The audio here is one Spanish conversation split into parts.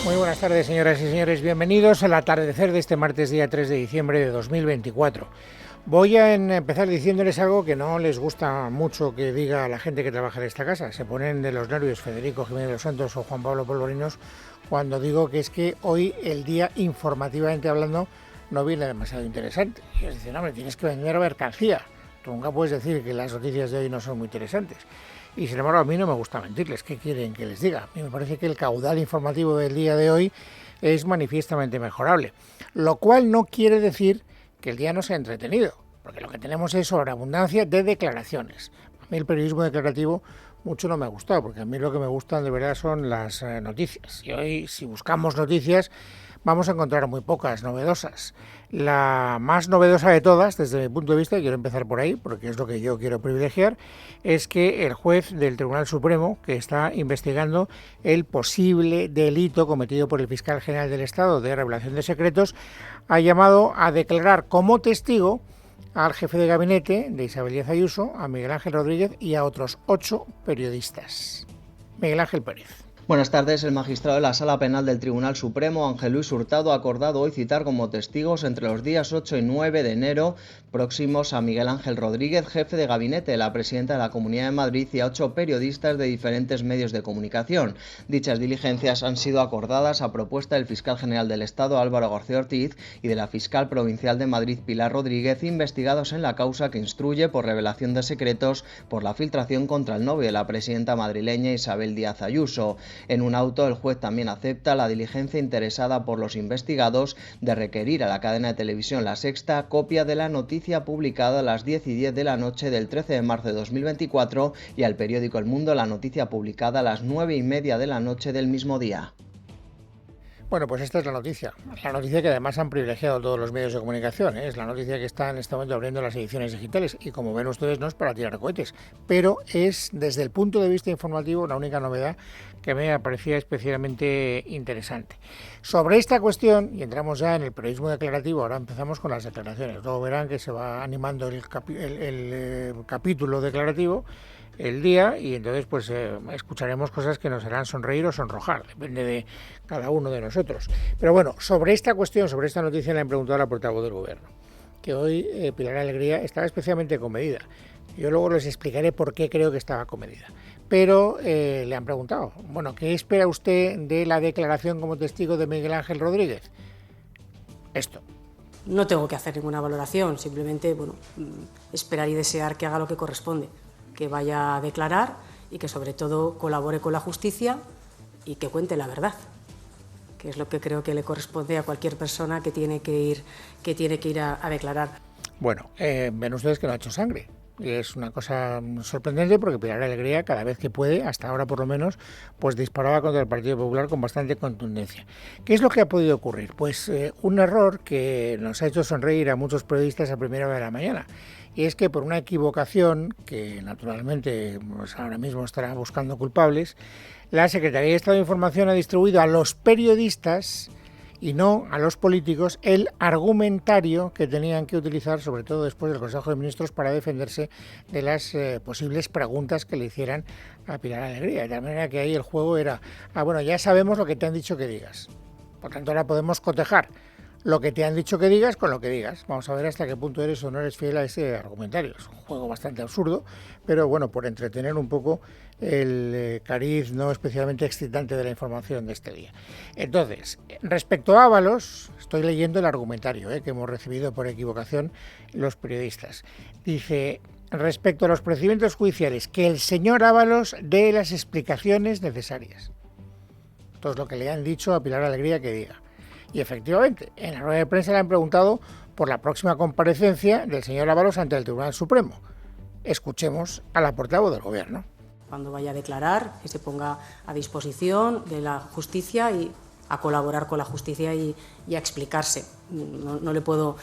Muy buenas tardes, señoras y señores. Bienvenidos al atardecer de este martes, día 3 de diciembre de 2024. Voy a empezar diciéndoles algo que no les gusta mucho que diga a la gente que trabaja en esta casa. Se ponen de los nervios Federico Jiménez de los Santos o Juan Pablo Polvorinos cuando digo que es que hoy el día, informativamente hablando, no viene demasiado interesante. Y ellos dicen, hombre, tienes que vender mercancía. Tú nunca puedes decir que las noticias de hoy no son muy interesantes. Y sin embargo a mí no me gusta mentirles. ¿Qué quieren que les diga? A mí me parece que el caudal informativo del día de hoy es manifiestamente mejorable. Lo cual no quiere decir que el día no sea entretenido, porque lo que tenemos es sobreabundancia de declaraciones. A mí el periodismo declarativo mucho no me ha gustado, porque a mí lo que me gustan de verdad son las noticias. Y hoy, si buscamos noticias, vamos a encontrar muy pocas novedosas. La más novedosa de todas, desde mi punto de vista, y quiero empezar por ahí, porque es lo que yo quiero privilegiar, es que el juez del Tribunal Supremo, que está investigando el posible delito cometido por el fiscal general del Estado de revelación de secretos, ha llamado a declarar como testigo al jefe de gabinete de Isabel Díaz Ayuso, a Miguel Ángel Rodríguez y a otros 8 periodistas. Miguel Ángel Pérez. Buenas tardes. El magistrado de la Sala Penal del Tribunal Supremo, Ángel Luis Hurtado, ha acordado hoy citar como testigos entre los días 8 y 9 de enero próximos a Miguel Ángel Rodríguez, jefe de gabinete de la presidenta de la Comunidad de Madrid, y a 8 periodistas de diferentes medios de comunicación. Dichas diligencias han sido acordadas a propuesta del fiscal general del Estado, Álvaro García Ortiz, y de la fiscal provincial de Madrid, Pilar Rodríguez, investigados en la causa que instruye por revelación de secretos por la filtración contra el novio de la presidenta madrileña, Isabel Díaz Ayuso. En un auto, el juez también acepta la diligencia interesada por los investigados de requerir a la cadena de televisión La Sexta copia de la noticia publicada a las 10:10 de la noche del 13 de marzo de 2024 y al periódico El Mundo la noticia publicada a las 9:30 de la noche del mismo día. Bueno, pues esta es la noticia que además han privilegiado todos los medios de comunicación, ¿eh? Es la noticia que está en este momento abriendo las ediciones digitales y, como ven ustedes, no es para tirar cohetes, pero es, desde el punto de vista informativo, la única novedad que me parecía especialmente interesante. Sobre esta cuestión, y entramos ya en el periodismo declarativo, ahora empezamos con las declaraciones, luego verán que se va animando el capítulo declarativo el día, y entonces pues escucharemos cosas que nos harán sonreír o sonrojar, depende de cada uno de nosotros. Pero bueno, sobre esta cuestión, sobre esta noticia, le han preguntado a la portavoz del Gobierno, que hoy Pilar Alegría estaba especialmente comedida. Yo luego les explicaré por qué creo que estaba comedida. Pero le han preguntado, bueno, ¿qué espera usted de la declaración como testigo de Miguel Ángel Rodríguez? Esto. No tengo que hacer ninguna valoración, simplemente esperar y desear que haga lo que corresponde, que vaya a declarar y que sobre todo colabore con la justicia y que cuente la verdad, que es lo que creo que le corresponde a cualquier persona que tiene que ir a declarar. Bueno, ven ustedes que no ha hecho sangre. Y es una cosa sorprendente porque Pilar Alegría, cada vez que puede, hasta ahora por lo menos, pues disparaba contra el Partido Popular con bastante contundencia. ¿Qué es lo que ha podido ocurrir? Pues un error que nos ha hecho sonreír a muchos periodistas a primera hora de la mañana. Y es que por una equivocación, que naturalmente pues ahora mismo estará buscando culpables, la Secretaría de Estado de Información ha distribuido a los periodistas y no a los políticos el argumentario que tenían que utilizar, sobre todo después del Consejo de Ministros, para defenderse de las posibles preguntas que le hicieran a Pilar Alegría. De tal manera que ahí el juego era, bueno, ya sabemos lo que te han dicho que digas, por tanto ahora podemos cotejar lo que te han dicho que digas con lo que digas. Vamos a ver hasta qué punto eres o no eres fiel a ese argumentario. Es un juego bastante absurdo, pero bueno, por entretener un poco el cariz no especialmente excitante de la información de este día. Entonces, respecto a Ábalos, estoy leyendo el argumentario que hemos recibido por equivocación los periodistas. Dice, respecto a los procedimientos judiciales, que el señor Ábalos dé las explicaciones necesarias. Esto es lo que le han dicho a Pilar Alegría que diga. Y efectivamente, en la rueda de prensa le han preguntado por la próxima comparecencia del señor Ábalos ante el Tribunal Supremo. Escuchemos a la portavoz del Gobierno. Cuando vaya a declarar, que se ponga a disposición de la justicia y a colaborar con la justicia y a explicarse. No le puedo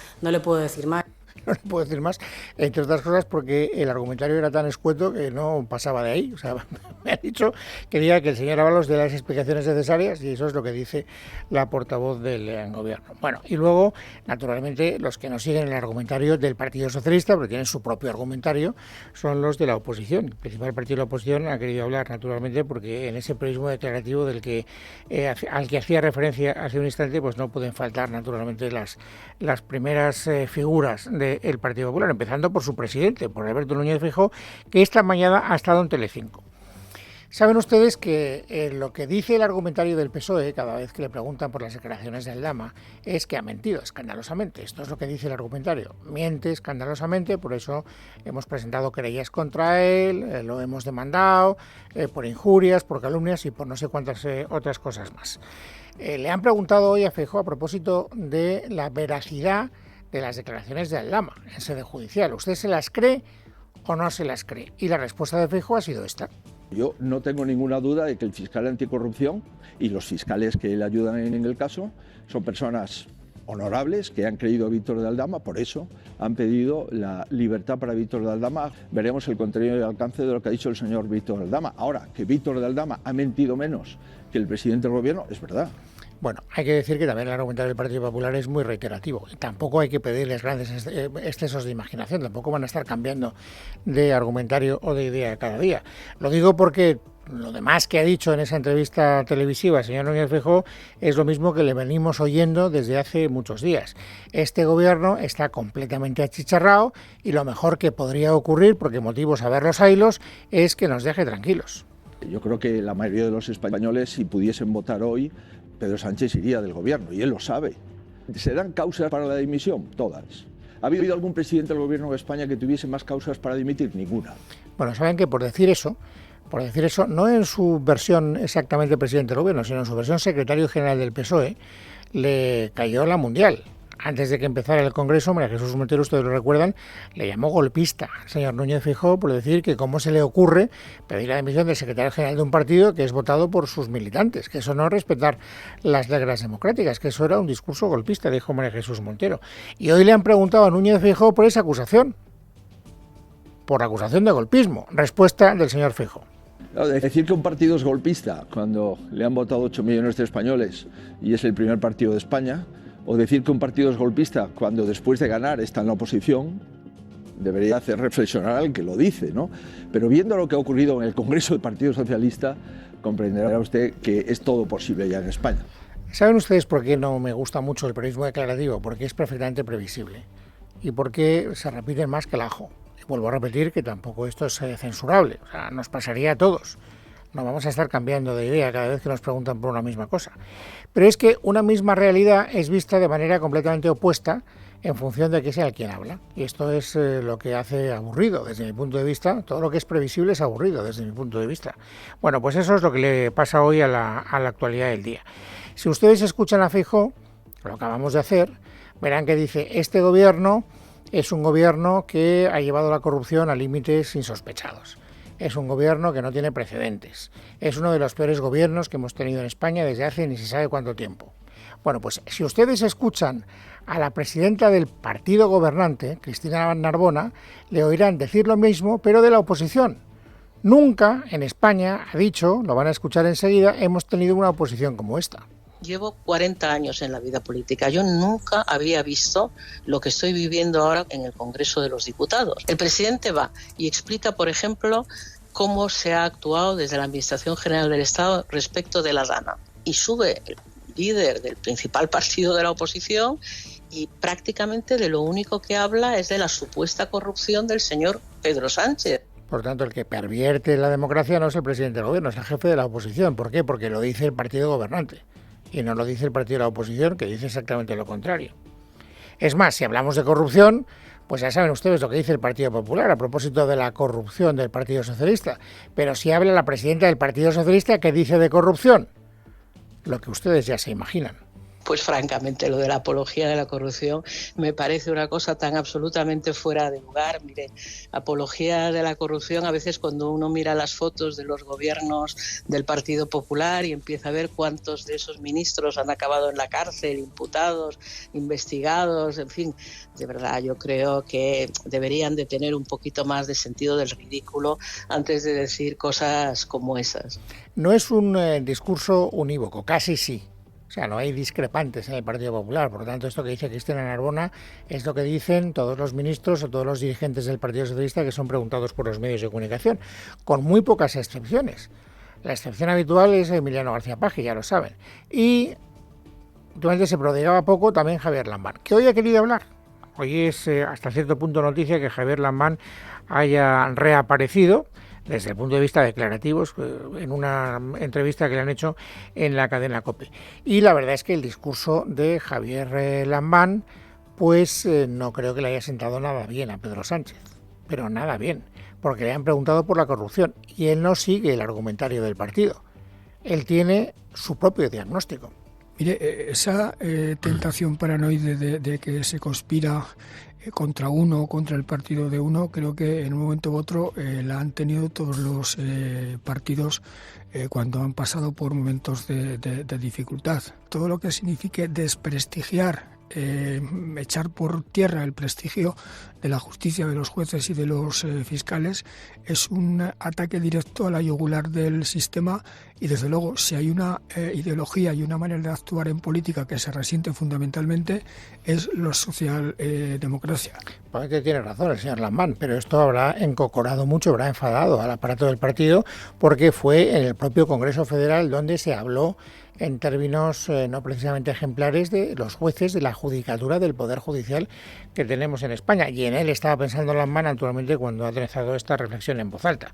decir más. no le puedo decir más, entre otras cosas porque el argumentario era tan escueto que no pasaba de ahí. O sea, me ha dicho que diga que el señor Ábalos dé las explicaciones necesarias y eso es lo que dice la portavoz del gobierno. Bueno, y luego, naturalmente, los que nos siguen el argumentario del Partido Socialista, porque tienen su propio argumentario, son los de la oposición. El principal partido de la oposición ha querido hablar, naturalmente, porque en ese periodismo declarativo del que al que hacía referencia hace un instante, pues no pueden faltar, naturalmente, las primeras figuras del Partido Popular, empezando por su presidente, por Alberto Núñez Feijóo, que esta mañana ha estado en Telecinco. Saben ustedes que lo que dice el argumentario del PSOE cada vez que le preguntan por las declaraciones de Aldama es que ha mentido escandalosamente. Esto es lo que dice el argumentario. Miente escandalosamente, por eso hemos presentado querellas contra él, lo hemos demandado por injurias, por calumnias y por no sé cuántas otras cosas más. Le han preguntado hoy a Feijóo a propósito de la veracidad de las declaraciones de Aldama en sede judicial. ¿Usted se las cree o no se las cree? Y la respuesta de Feijóo ha sido esta. Yo no tengo ninguna duda de que el fiscal anticorrupción y los fiscales que le ayudan en el caso son personas honorables que han creído a Víctor de Aldama, por eso han pedido la libertad para Víctor de Aldama. Veremos el contenido y el alcance de lo que ha dicho el señor Víctor de Aldama. Ahora, que Víctor de Aldama ha mentido menos que el presidente del gobierno, es verdad. Bueno, hay que decir que también el argumentario del Partido Popular es muy reiterativo. Tampoco hay que pedirles grandes excesos de imaginación, tampoco van a estar cambiando de argumentario o de idea cada día. Lo digo porque lo demás que ha dicho en esa entrevista televisiva el señor Núñez Feijóo es lo mismo que le venimos oyendo desde hace muchos días. Este gobierno está completamente achicharrado y lo mejor que podría ocurrir, porque motivos a ver los haylos, es que nos deje tranquilos. Yo creo que la mayoría de los españoles, si pudiesen votar hoy, Pedro Sánchez iría del gobierno, y él lo sabe. ¿Se dan causas para la dimisión? Todas. ¿Ha habido algún presidente del gobierno de España que tuviese más causas para dimitir? Ninguna. Bueno, saben que por decir eso, no en su versión exactamente presidente del gobierno, sino en su versión secretario general del PSOE, le cayó la mundial. Antes de que empezara el Congreso, María Jesús Montero, ustedes lo recuerdan, le llamó golpista al señor Núñez Feijóo por decir que cómo se le ocurre pedir la dimisión del secretario general de un partido que es votado por sus militantes, que eso no es respetar las reglas democráticas, que eso era un discurso golpista, dijo María Jesús Montero. Y hoy le han preguntado a Núñez Feijóo por esa acusación, por acusación de golpismo. Respuesta del señor Feijóo. Decir que un partido es golpista cuando le han votado 8 millones de españoles y es el primer partido de España, o decir que un partido es golpista cuando después de ganar está en la oposición, debería hacer reflexionar al que lo dice, ¿no? Pero viendo lo que ha ocurrido en el Congreso del Partido Socialista, comprenderá usted que es todo posible ya en España. ¿Saben ustedes por qué no me gusta mucho el periodismo declarativo? Porque es perfectamente previsible y porque se repite más que el ajo. Y vuelvo a repetir que tampoco esto es censurable, o sea, nos pasaría a todos. No vamos a estar cambiando de idea cada vez que nos preguntan por una misma cosa. Pero es que una misma realidad es vista de manera completamente opuesta en función de que sea el quien habla. Y esto es lo que hace aburrido, desde mi punto de vista. Todo lo que es previsible es aburrido, desde mi punto de vista. Bueno, pues eso es lo que le pasa hoy a la actualidad del día. Si ustedes escuchan a Feijóo, lo acabamos de hacer, verán que dice, este gobierno es un gobierno que ha llevado la corrupción a límites insospechados. Es un gobierno que no tiene precedentes. Es uno de los peores gobiernos que hemos tenido en España desde hace ni se sabe cuánto tiempo. Bueno, pues si ustedes escuchan a la presidenta del partido gobernante, Cristina Narbona, le oirán decir lo mismo, pero de la oposición. Nunca en España, ha dicho, lo van a escuchar enseguida, hemos tenido una oposición como esta. Llevo 40 años en la vida política. Yo nunca había visto lo que estoy viviendo ahora en el Congreso de los Diputados. El presidente va y explica, por ejemplo, cómo se ha actuado desde la Administración General del Estado respecto de la DANA. Y sube el líder del principal partido de la oposición y prácticamente de lo único que habla es de la supuesta corrupción del señor Pedro Sánchez. Por tanto, el que pervierte la democracia no es el presidente del gobierno, es el jefe de la oposición. ¿Por qué? Porque lo dice el partido gobernante. Y no lo dice el partido de la oposición, que dice exactamente lo contrario. Es más, si hablamos de corrupción, pues ya saben ustedes lo que dice el Partido Popular a propósito de la corrupción del Partido Socialista. Pero si habla la presidenta del Partido Socialista, ¿qué dice de corrupción? Lo que ustedes ya se imaginan. Pues francamente lo de la apología de la corrupción me parece una cosa tan absolutamente fuera de lugar. Mire, apología de la corrupción, a veces cuando uno mira las fotos de los gobiernos del Partido Popular y empieza a ver cuántos de esos ministros han acabado en la cárcel, imputados, investigados, en fin, de verdad yo creo que deberían de tener un poquito más de sentido del ridículo antes de decir cosas como esas. No es un discurso unívoco, casi sí. O sea, no hay discrepantes en el Partido Popular. Por lo tanto, esto que dice Cristina Narbona es lo que dicen todos los ministros o todos los dirigentes del Partido Socialista que son preguntados por los medios de comunicación, con muy pocas excepciones. La excepción habitual es Emiliano García Paje, ya lo saben. Y últimamente se prodigaba poco también Javier Lambán, que hoy ha querido hablar. Hoy es hasta cierto punto noticia que Javier Lambán haya reaparecido desde el punto de vista declarativo, en una entrevista que le han hecho en la cadena COPE. Y la verdad es que el discurso de Javier Lambán, pues no creo que le haya sentado nada bien a Pedro Sánchez, pero nada bien, porque le han preguntado por la corrupción y él no sigue el argumentario del partido. Él tiene su propio diagnóstico. Mire, esa tentación paranoide de que se conspira contra uno o contra el partido de uno, creo que en un momento u otro la han tenido todos los partidos cuando han pasado por momentos de dificultad. Todo lo que signifique desprestigiar, echar por tierra el prestigio de la justicia, de los jueces y de los fiscales, es un ataque directo a la yugular del sistema y desde luego si hay una ideología y una manera de actuar en política que se resiente fundamentalmente es la socialdemocracia. Probablemente tiene razón el señor Lambán, pero esto habrá encocorado mucho, habrá enfadado al aparato del partido porque fue en el propio Congreso Federal donde se habló en términos no precisamente ejemplares de los jueces de la judicatura del Poder Judicial que tenemos en España. Y en él estaba pensando Lambán, naturalmente, cuando ha realizado esta reflexión en voz alta.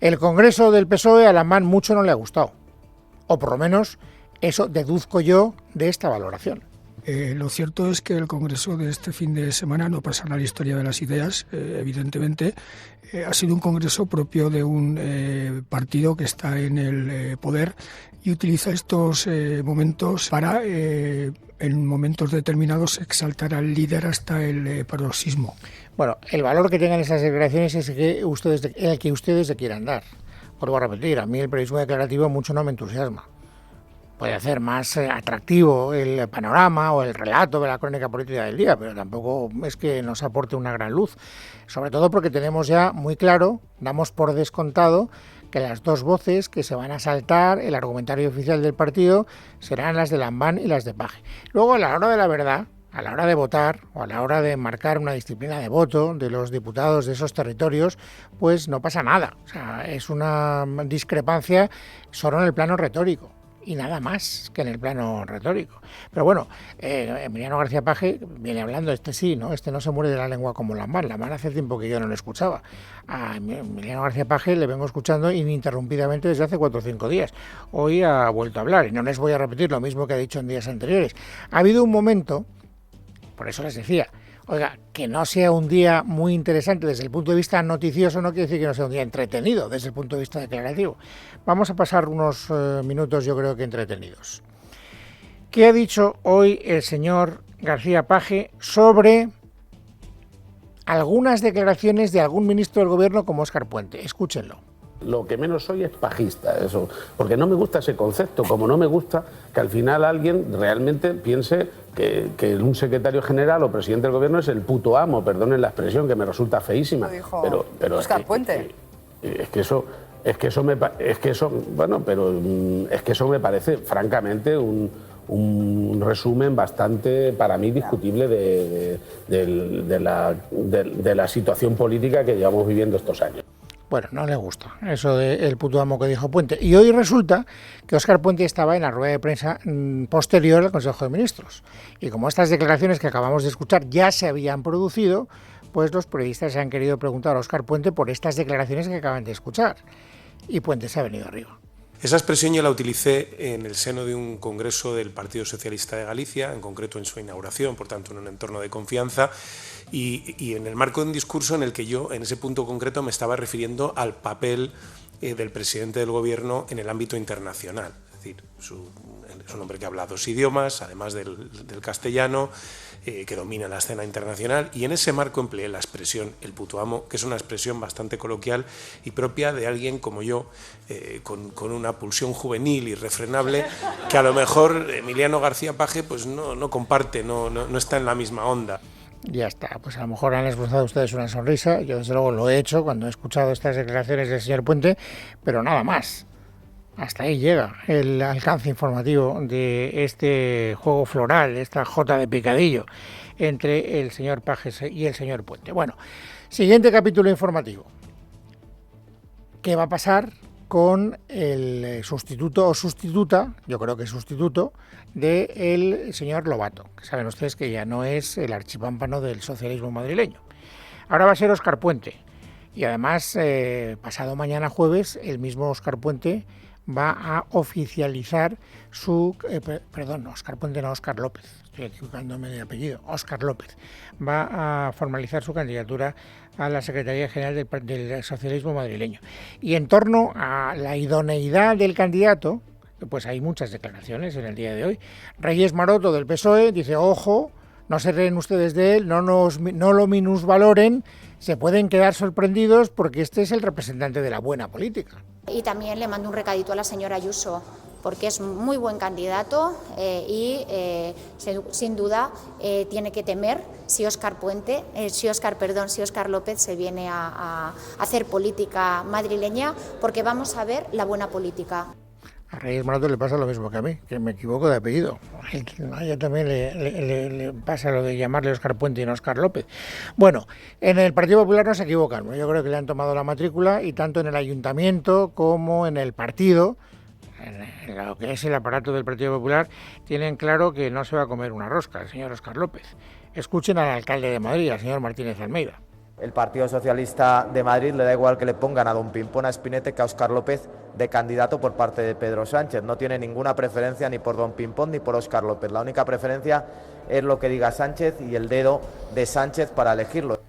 El Congreso del PSOE a Lambán mucho no le ha gustado, o por lo menos eso deduzco yo de esta valoración. Lo cierto es que el Congreso de este fin de semana no pasará a la historia de las ideas, evidentemente. Ha sido un Congreso propio de un partido que está en el poder y utiliza estos momentos para, en momentos determinados, exaltar al líder hasta el paroxismo. Bueno, el valor que tengan esas declaraciones es el que ustedes le quieran dar. Vuelvo a repetir, a mí el periodismo declarativo mucho no me entusiasma. Puede hacer más atractivo el panorama o el relato de la crónica política del día, pero tampoco es que nos aporte una gran luz. Sobre todo porque tenemos ya muy claro, damos por descontado, que las dos voces que se van a saltar el argumentario oficial del partido serán las de Lambán y las de Paje. Luego, a la hora de la verdad, a la hora de votar o a la hora de marcar una disciplina de voto de los diputados de esos territorios, pues no pasa nada. O sea, es una discrepancia solo en el plano retórico y nada más que en el plano retórico. Pero bueno, Emiliano García Paje viene hablando, sí, ¿no? Este no se muere de la lengua como Lambán. Lambán hace tiempo que yo no lo escuchaba. A Emiliano García Paje le vengo escuchando ininterrumpidamente desde hace 4 o 5 días. Hoy ha vuelto a hablar y no les voy a repetir lo mismo que ha dicho en días anteriores. Ha habido un momento, por eso les decía, oiga, que no sea un día muy interesante desde el punto de vista noticioso no quiere decir que no sea un día entretenido desde el punto de vista declarativo. Vamos a pasar unos minutos, yo creo que entretenidos. ¿Qué ha dicho hoy el señor García Paje sobre algunas declaraciones de algún ministro del gobierno como Óscar Puente? Escúchenlo. Lo que menos soy es pajista, eso, porque no me gusta ese concepto, como no me gusta que al final alguien realmente piense que un secretario general o presidente del gobierno es el puto amo, perdonen la expresión que me resulta feísima. Lo dijo pero Óscar Puente. Es que eso me parece francamente un resumen bastante, para mí, discutible de la situación política que llevamos viviendo estos años. Bueno, no le gusta eso del puto amo que dijo Puente. Y hoy resulta que Óscar Puente estaba en la rueda de prensa posterior al Consejo de Ministros. Y como estas declaraciones que acabamos de escuchar ya se habían producido, pues los periodistas se han querido preguntar a Óscar Puente por estas declaraciones que acaban de escuchar. Y Puente se ha venido arriba. Esa expresión yo la utilicé en el seno de un congreso del Partido Socialista de Galicia, en concreto en su inauguración, por tanto en un entorno de confianza, y en el marco de un discurso en el que yo, en ese punto concreto, me estaba refiriendo al papel del presidente del Gobierno en el ámbito internacional. Es decir, es un hombre que habla 2 idiomas, además del castellano, que domina la escena internacional, y en ese marco empleé la expresión el puto amo, que es una expresión bastante coloquial y propia de alguien como yo, con una pulsión juvenil irrefrenable, que a lo mejor Emiliano García Paje pues no comparte, no está en la misma onda. Ya está, pues a lo mejor han esbozado ustedes una sonrisa, yo desde luego lo he hecho cuando he escuchado estas declaraciones del señor Puente, pero nada más. Hasta ahí llega el alcance informativo de este juego floral, esta jota de picadillo entre el señor Pajes y el señor Puente. Bueno, siguiente capítulo informativo. ¿Qué va a pasar con el sustituto o sustituta, yo creo que sustituto, del señor Lobato? Que saben ustedes que ya no es el archipámpano del socialismo madrileño. Ahora va a ser Óscar Puente. Y además, pasado mañana jueves, el mismo Óscar Puente va a oficializar su... Óscar Puente no, Óscar López, estoy equivocándome de apellido, Óscar López, va a formalizar su candidatura a la Secretaría General del Socialismo madrileño. Y en torno a la idoneidad del candidato, pues hay muchas declaraciones en el día de hoy. Reyes Maroto del PSOE dice, ojo, no se ríen ustedes de él, no lo minusvaloren, se pueden quedar sorprendidos porque este es el representante de la buena política. Y también le mando un recadito a la señora Ayuso, porque es muy buen candidato y sin duda tiene que temer si Óscar López se viene a hacer política madrileña, porque vamos a ver la buena política. A Reyes Maroto le pasa lo mismo que a mí, que me equivoco de apellido. A ella también le pasa lo de llamarle Óscar Puente y no Óscar López. Bueno, en el Partido Popular no se equivocan. Yo creo que le han tomado la matrícula y tanto en el ayuntamiento como en el partido, en lo que es el aparato del Partido Popular, tienen claro que no se va a comer una rosca el señor Óscar López. Escuchen al alcalde de Madrid, al señor Martínez Almeida. El Partido Socialista de Madrid le da igual que le pongan a don Pimpón a Espinete que a Óscar López de candidato por parte de Pedro Sánchez. No tiene ninguna preferencia ni por don Pimpón ni por Óscar López. La única preferencia es lo que diga Sánchez y el dedo de Sánchez para elegirlo.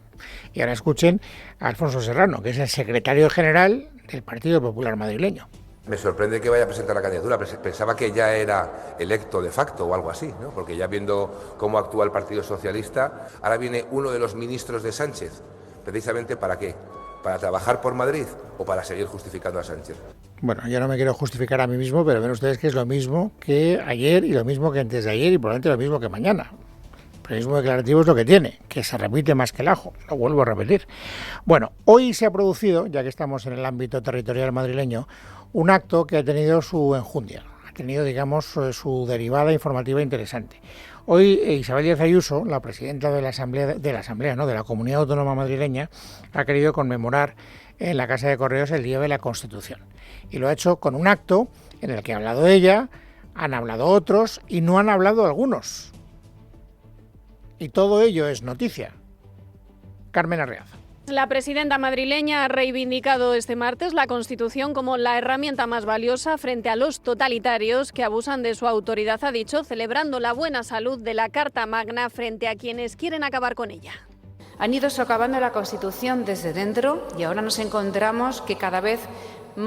Y ahora escuchen a Alfonso Serrano, que es el secretario general del Partido Popular madrileño. Me sorprende que vaya a presentar la candidatura, pensaba que ya era electo de facto o algo así, ¿no? Porque ya viendo cómo actúa el Partido Socialista, ahora viene uno de los ministros de Sánchez. ¿Precisamente para qué? ¿Para trabajar por Madrid o para seguir justificando a Sánchez? Bueno, yo no me quiero justificar a mí mismo, pero ven ustedes que es lo mismo que ayer y lo mismo que antes de ayer y probablemente lo mismo que mañana. El periodismo declarativo es lo que tiene, que se repite más que el ajo, lo vuelvo a repetir. Bueno, hoy se ha producido, ya que estamos en el ámbito territorial madrileño, un acto que ha tenido su enjundia, ha tenido, digamos, su derivada informativa interesante. Hoy Isabel Díaz Ayuso, la presidenta de la Comunidad Autónoma Madrileña, ha querido conmemorar en la Casa de Correos el Día de la Constitución. Y lo ha hecho con un acto en el que ha hablado ella, han hablado otros y no han hablado algunos. Y todo ello es noticia. Carmen Arreaza. La presidenta madrileña ha reivindicado este martes la Constitución como la herramienta más valiosa frente a los totalitarios que abusan de su autoridad, ha dicho, celebrando la buena salud de la Carta Magna frente a quienes quieren acabar con ella. Han ido socavando la Constitución desde dentro y ahora nos encontramos que cada vez en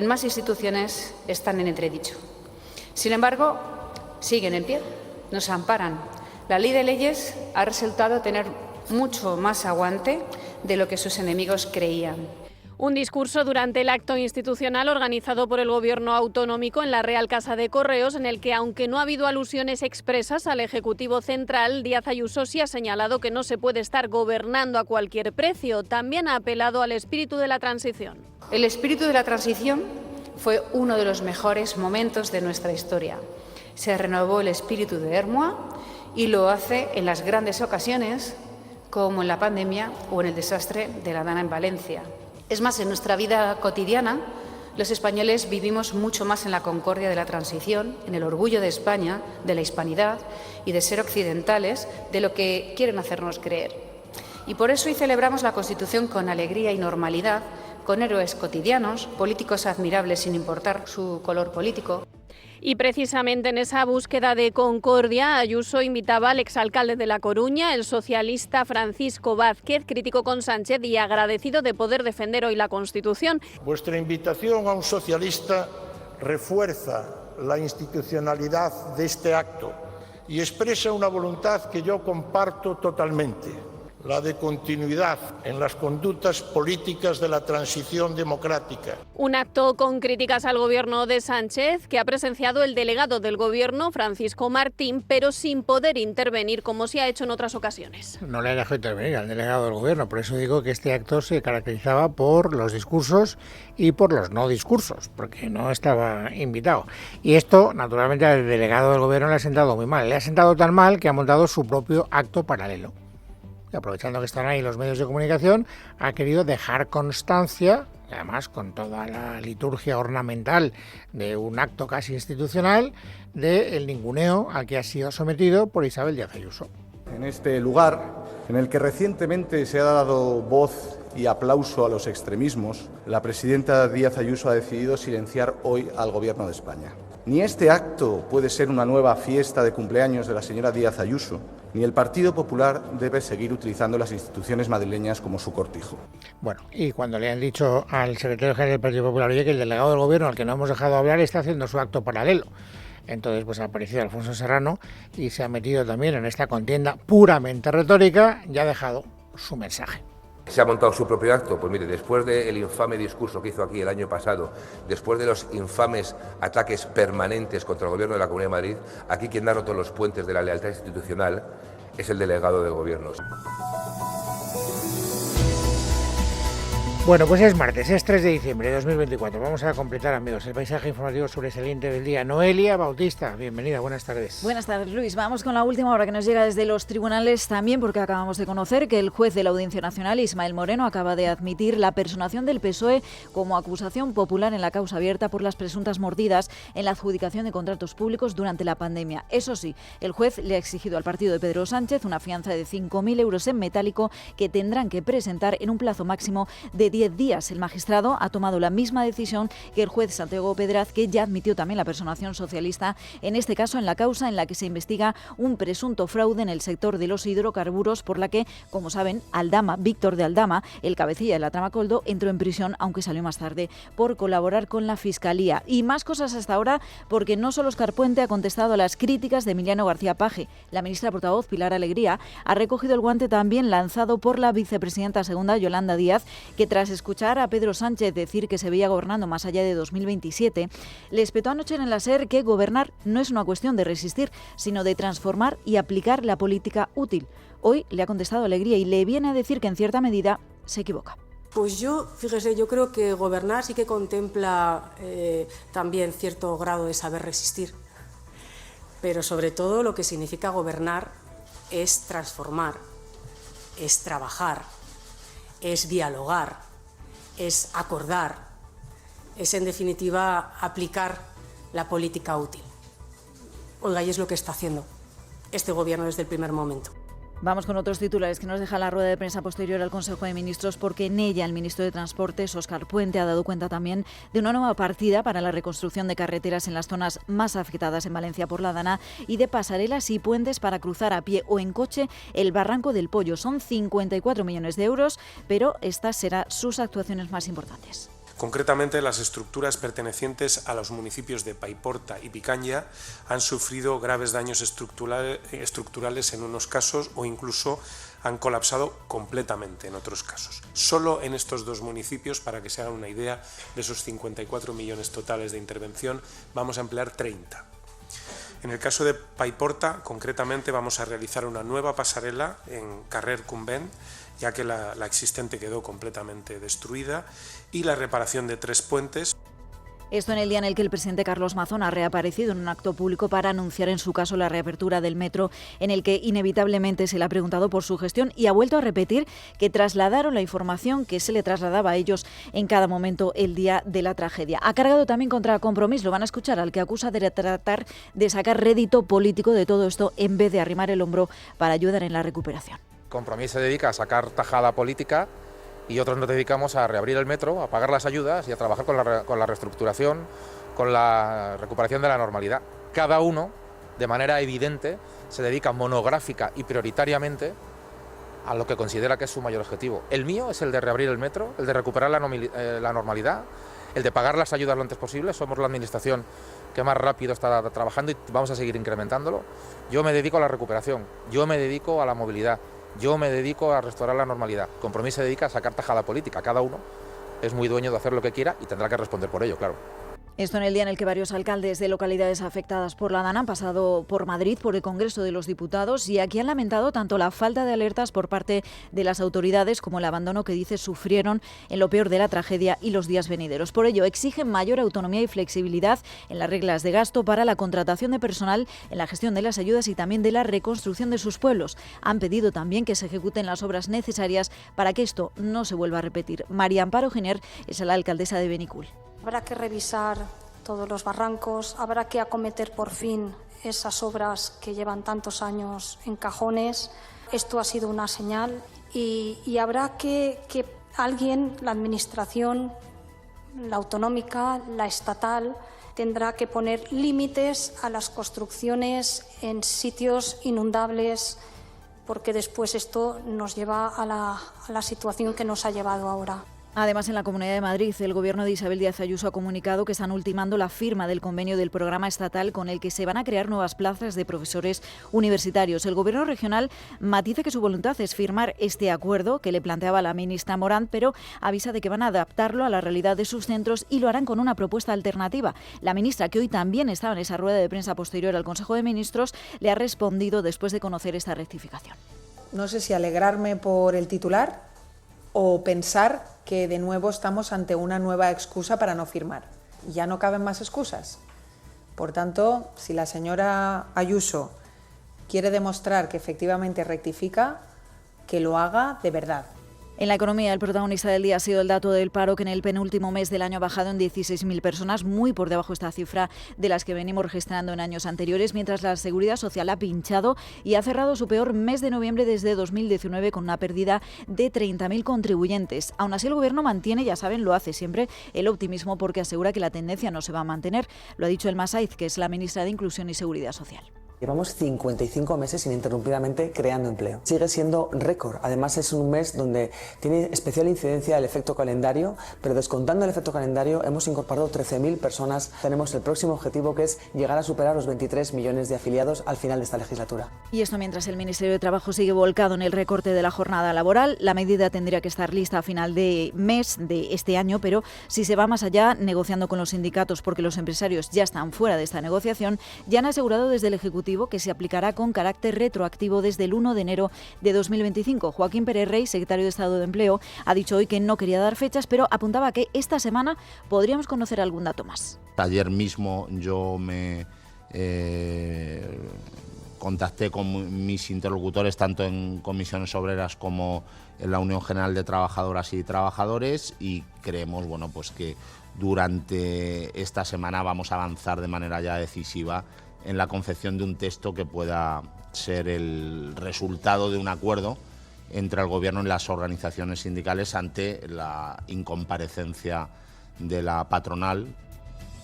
más instituciones están en entredicho. Sin embargo, siguen en pie, nos amparan. La ley de leyes ha resultado tener mucho más aguante de lo que sus enemigos creían. Un discurso durante el acto institucional organizado por el Gobierno autonómico en la Real Casa de Correos, en el que, aunque no ha habido alusiones expresas al Ejecutivo Central, Díaz Ayuso sí ha señalado que no se puede estar gobernando a cualquier precio. También ha apelado al espíritu de la transición. El espíritu de la transición fue uno de los mejores momentos de nuestra historia. Se renovó el espíritu de Ermua y lo hace en las grandes ocasiones, como en la pandemia o en el desastre de la Dana en Valencia. Es más, en nuestra vida cotidiana, los españoles vivimos mucho más en la concordia de la transición, en el orgullo de España, de la hispanidad y de ser occidentales, de lo que quieren hacernos creer. Y por eso hoy celebramos la Constitución con alegría y normalidad, con héroes cotidianos, políticos admirables sin importar su color político. Y precisamente en esa búsqueda de concordia, Ayuso invitaba al exalcalde de La Coruña, el socialista Francisco Vázquez, crítico con Sánchez y agradecido de poder defender hoy la Constitución. Vuestra invitación a un socialista refuerza la institucionalidad de este acto y expresa una voluntad que yo comparto totalmente, la de continuidad en las conductas políticas de la transición democrática. Un acto con críticas al gobierno de Sánchez que ha presenciado el delegado del gobierno, Francisco Martín, pero sin poder intervenir como se ha hecho en otras ocasiones. No le ha dejado intervenir al delegado del gobierno, por eso digo que este acto se caracterizaba por los discursos y por los no discursos, porque no estaba invitado. Y esto, naturalmente, al delegado del gobierno le ha sentado muy mal. Le ha sentado tan mal que ha montado su propio acto paralelo. Y aprovechando que están ahí los medios de comunicación, ha querido dejar constancia, además con toda la liturgia ornamental de un acto casi institucional, del ninguneo al que ha sido sometido por Isabel Díaz Ayuso. En este lugar, en el que recientemente se ha dado voz y aplauso a los extremismos, la presidenta Díaz Ayuso ha decidido silenciar hoy al Gobierno de España. Ni este acto puede ser una nueva fiesta de cumpleaños de la señora Díaz Ayuso, ni el Partido Popular debe seguir utilizando las instituciones madrileñas como su cortijo. Bueno, y cuando le han dicho al secretario general del Partido Popular, oye, que el delegado del gobierno, al que no hemos dejado hablar, está haciendo su acto paralelo. Entonces, pues ha aparecido Alfonso Serrano y se ha metido también en esta contienda puramente retórica y ha dejado su mensaje. ¿Se ha montado su propio acto? Pues mire, después del infame discurso que hizo aquí el año pasado, después de los infames ataques permanentes contra el Gobierno de la Comunidad de Madrid, aquí quien ha roto los puentes de la lealtad institucional es el delegado del Gobierno. Bueno, pues es martes, es 3 de diciembre de 2024. Vamos a completar, amigos, el paisaje informativo sobresaliente del día. Noelia Bautista, bienvenida, buenas tardes. Buenas tardes, Luis. Vamos con la última hora que nos llega desde los tribunales también, porque acabamos de conocer que el juez de la Audiencia Nacional, Ismael Moreno, acaba de admitir la personación del PSOE como acusación popular en la causa abierta por las presuntas mordidas en la adjudicación de contratos públicos durante la pandemia. Eso sí, el juez le ha exigido al partido de Pedro Sánchez una fianza de 5.000 euros en metálico que tendrán que presentar en un plazo máximo de 10 días. El magistrado ha tomado la misma decisión que el juez Santiago Pedraz, que ya admitió también la personación socialista, en este caso en la causa en la que se investiga un presunto fraude en el sector de los hidrocarburos, por la que, como saben, Aldama, Víctor de Aldama, el cabecilla de la trama Coldo, entró en prisión, aunque salió más tarde, por colaborar con la Fiscalía. Y más cosas hasta ahora, porque no solo Óscar Puente ha contestado a las críticas de Emiliano García Paje. La ministra portavoz, Pilar Alegría, ha recogido el guante también lanzado por la vicepresidenta segunda, Yolanda Díaz, que tras escuchar a Pedro Sánchez decir que se veía gobernando más allá de 2027, le espetó anoche en la SER que gobernar no es una cuestión de resistir, sino de transformar y aplicar la política útil. Hoy le ha contestado Alegría y le viene a decir que en cierta medida se equivoca. Pues yo, fíjese, yo creo que gobernar sí que contempla también cierto grado de saber resistir, pero sobre todo lo que significa gobernar es transformar, es trabajar, es dialogar, es acordar, es en definitiva aplicar la política útil. Oiga, y es lo que está haciendo este gobierno desde el primer momento. Vamos con otros titulares que nos deja la rueda de prensa posterior al Consejo de Ministros, porque en ella el ministro de Transportes, Óscar Puente, ha dado cuenta también de una nueva partida para la reconstrucción de carreteras en las zonas más afectadas en Valencia por la Dana y de pasarelas y puentes para cruzar a pie o en coche el Barranco del Pollo. Son 54 millones de euros, pero estas serán sus actuaciones más importantes. Concretamente, las estructuras pertenecientes a los municipios de Paiporta y Picanya han sufrido graves daños estructurales en unos casos o incluso han colapsado completamente en otros casos. Solo en estos dos municipios, para que se hagan una idea, de esos 54 millones totales de intervención, vamos a emplear 30. En el caso de Paiporta, concretamente, vamos a realizar una nueva pasarela en Carrer Convent, ya que la existente quedó completamente destruida, y la reparación de 3 puentes. Esto en el día en el que el presidente Carlos Mazón ha reaparecido en un acto público para anunciar en su caso la reapertura del metro, en el que inevitablemente se le ha preguntado por su gestión y ha vuelto a repetir que trasladaron la información que se le trasladaba a ellos en cada momento el día de la tragedia. Ha cargado también contra Compromís, lo van a escuchar, al que acusa de tratar de sacar rédito político de todo esto en vez de arrimar el hombro para ayudar en la recuperación. Compromís se dedica a sacar tajada política y otros nos dedicamos a reabrir el metro, a pagar las ayudas y a trabajar con la reestructuración, con la recuperación de la normalidad. Cada uno, de manera evidente, se dedica monográfica y prioritariamente a lo que considera que es su mayor objetivo. El mío es el de reabrir el metro, el de recuperar la normalidad, el de pagar las ayudas lo antes posible. Somos la administración que más rápido está trabajando y vamos a seguir incrementándolo. Yo me dedico a la recuperación, yo me dedico a la movilidad, yo me dedico a restaurar la normalidad. Compromís se dedica a sacar tajada política. Cada uno es muy dueño de hacer lo que quiera y tendrá que responder por ello, claro. Esto en el día en el que varios alcaldes de localidades afectadas por la DANA han pasado por Madrid por el Congreso de los Diputados y aquí han lamentado tanto la falta de alertas por parte de las autoridades como el abandono que dice sufrieron en lo peor de la tragedia y los días venideros. Por ello, exigen mayor autonomía y flexibilidad en las reglas de gasto para la contratación de personal, en la gestión de las ayudas y también de la reconstrucción de sus pueblos. Han pedido también que se ejecuten las obras necesarias para que esto no se vuelva a repetir. María Amparo Giner es la alcaldesa de Benicul. Habrá que revisar todos los barrancos, habrá que acometer por fin esas obras que llevan tantos años en cajones. Esto ha sido una señal y habrá que alguien, la administración, la autonómica, la estatal, tendrá que poner límites a las construcciones en sitios inundables, porque después esto nos lleva a la situación que nos ha llevado ahora. Además, en la Comunidad de Madrid, el Gobierno de Isabel Díaz Ayuso ha comunicado que están ultimando la firma del convenio del programa estatal con el que se van a crear nuevas plazas de profesores universitarios. El Gobierno regional matiza que su voluntad es firmar este acuerdo que le planteaba la ministra Morant, pero avisa de que van a adaptarlo a la realidad de sus centros y lo harán con una propuesta alternativa. La ministra, que hoy también estaba en esa rueda de prensa posterior al Consejo de Ministros, le ha respondido después de conocer esta rectificación. No sé si alegrarme por el titular o pensar que de nuevo estamos ante una nueva excusa para no firmar. Ya no caben más excusas. Por tanto, si la señora Ayuso quiere demostrar que efectivamente rectifica, que lo haga de verdad. En la economía, el protagonista del día ha sido el dato del paro, que en el penúltimo mes del año ha bajado en 16.000 personas, muy por debajo esta cifra de las que venimos registrando en años anteriores, mientras la Seguridad Social ha pinchado y ha cerrado su peor mes de noviembre desde 2019 con una pérdida de 30.000 contribuyentes. Aún así, el Gobierno mantiene, ya saben, lo hace siempre, el optimismo porque asegura que la tendencia no se va a mantener. Lo ha dicho Elma Saiz, que es la ministra de Inclusión y Seguridad Social. Llevamos 55 meses ininterrumpidamente creando empleo. Sigue siendo récord. Además, es un mes donde tiene especial incidencia el efecto calendario, pero descontando el efecto calendario hemos incorporado 13.000 personas. Tenemos el próximo objetivo, que es llegar a superar los 23 millones de afiliados al final de esta legislatura. Y esto mientras el Ministerio de Trabajo sigue volcado en el recorte de la jornada laboral. La medida tendría que estar lista a final de mes de este año, pero si se va más allá, negociando con los sindicatos, porque los empresarios ya están fuera de esta negociación, ya han asegurado desde el Ejecutivo que se aplicará con carácter retroactivo desde el 1 de enero de 2025. Joaquín Pérez Rey, secretario de Estado de Empleo, ha dicho hoy que no quería dar fechas, pero apuntaba que esta semana podríamos conocer algún dato más. Ayer mismo yo me contacté con mis interlocutores tanto en comisiones obreras como en la Unión General de Trabajadoras y Trabajadores y creemos pues que durante esta semana vamos a avanzar de manera ya decisiva en la confección de un texto que pueda ser el resultado de un acuerdo entre el Gobierno y las organizaciones sindicales ante la incomparecencia de la patronal.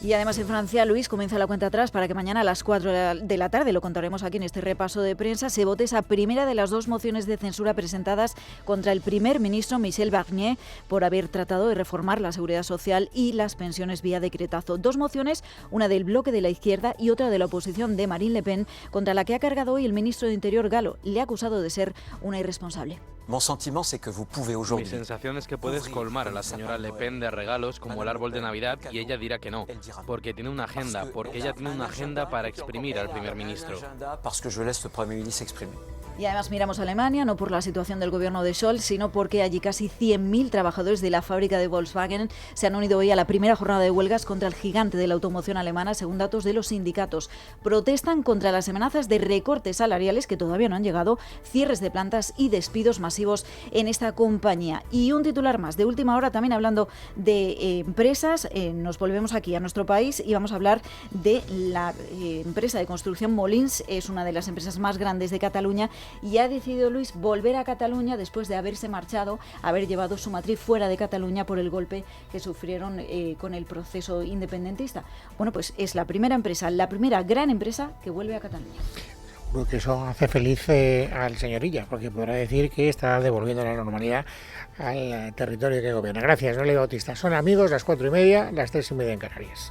Y además en Francia, Luis, comienza la cuenta atrás para que mañana a las 4 de la tarde, lo contaremos aquí en este repaso de prensa, se vote esa primera de las dos mociones de censura presentadas contra el primer ministro Michel Barnier por haber tratado de reformar la seguridad social y las pensiones vía decretazo. Dos mociones, una del bloque de la izquierda y otra de la oposición de Marine Le Pen, contra la que ha cargado hoy el ministro de Interior Galo. Le ha acusado de ser una irresponsable. Mi sensación es que puedes colmar a la señora Le Pen de regalos como el árbol de Navidad y ella dirá que no, porque tiene una agenda, porque ella tiene una agenda para exprimir al primer ministro. Y además miramos a Alemania, no por la situación del gobierno de Scholz, sino porque allí casi 100.000 trabajadores de la fábrica de Volkswagen se han unido hoy a la primera jornada de huelgas contra el gigante de la automoción alemana, según datos de los sindicatos. Protestan contra las amenazas de recortes salariales que todavía no han llegado, cierres de plantas y despidos masivos en esta compañía. Y un titular más de última hora, también hablando de empresas, nos volvemos aquí a nuestro país y vamos a hablar de la empresa de construcción Molins. Es una de las empresas más grandes de Cataluña y ha decidido, Luis, volver a Cataluña después de haberse marchado, haber llevado su matriz fuera de Cataluña por el golpe que sufrieron con el proceso independentista. Bueno, pues es la primera empresa, la primera gran empresa que vuelve a Cataluña. Seguro que eso hace feliz al señor Illa, porque podrá decir que está devolviendo la normalidad al territorio que gobierna. Gracias, Noelia Bautista. Son amigos, las 4:30, las 3:30 en Canarias.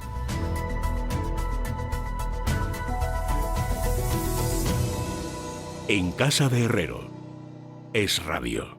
En casa de Herrero, Es Radio.